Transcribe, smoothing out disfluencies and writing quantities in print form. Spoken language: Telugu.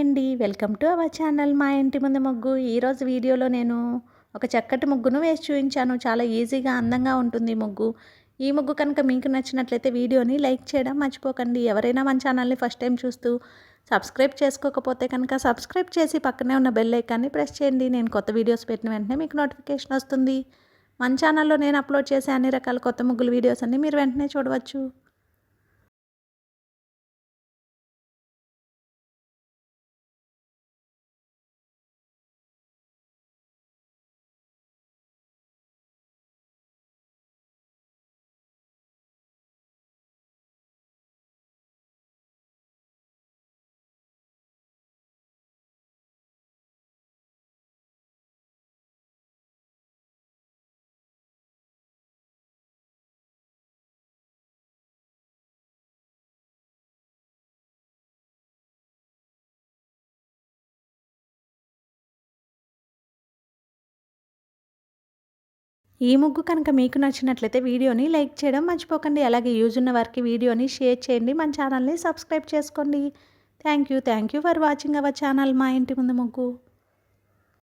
అండి. వెల్కమ్ టు అవర్ ఛానల్ మా ఇంటి ముందు ముగ్గు. ఈరోజు వీడియోలో నేను ఒక చక్కటి ముగ్గును వేసి చూపించాను. చాలా ఈజీగా అందంగా ఉంటుంది ఈ ముగ్గు. ఈ ముగ్గు కనుక మీకు నచ్చినట్లయితే వీడియోని లైక్ చేయడం మర్చిపోకండి. ఎవరైనా మన ఛానల్ని ఫస్ట్ టైం చూస్తూ సబ్స్క్రైబ్ చేసుకోకపోతే కనుక సబ్స్క్రైబ్ చేసి పక్కనే ఉన్న బెల్ ఐకాన్ని ప్రెస్ చేయండి. నేను కొత్త వీడియోస్ పెట్టిన వెంటనే మీకు నోటిఫికేషన్ వస్తుంది. మన ఛానల్లో నేను అప్లోడ్ చేసే అన్ని రకాల కొత్త ముగ్గుల వీడియోస్ అన్ని మీరు వెంటనే చూడవచ్చు. ఈ ముగ్గు కనుక మీకు నచ్చినట్లయితే వీడియోని లైక్ చేయడం మర్చిపోకండి. అలాగే యూజ్ ఉన్న వారికి వీడియోని షేర్ చేయండి. మన ఛానల్ని సబ్స్క్రైబ్ చేసుకోండి. Thank you for watching our channel మా ఇంటి ముందు ముగ్గు.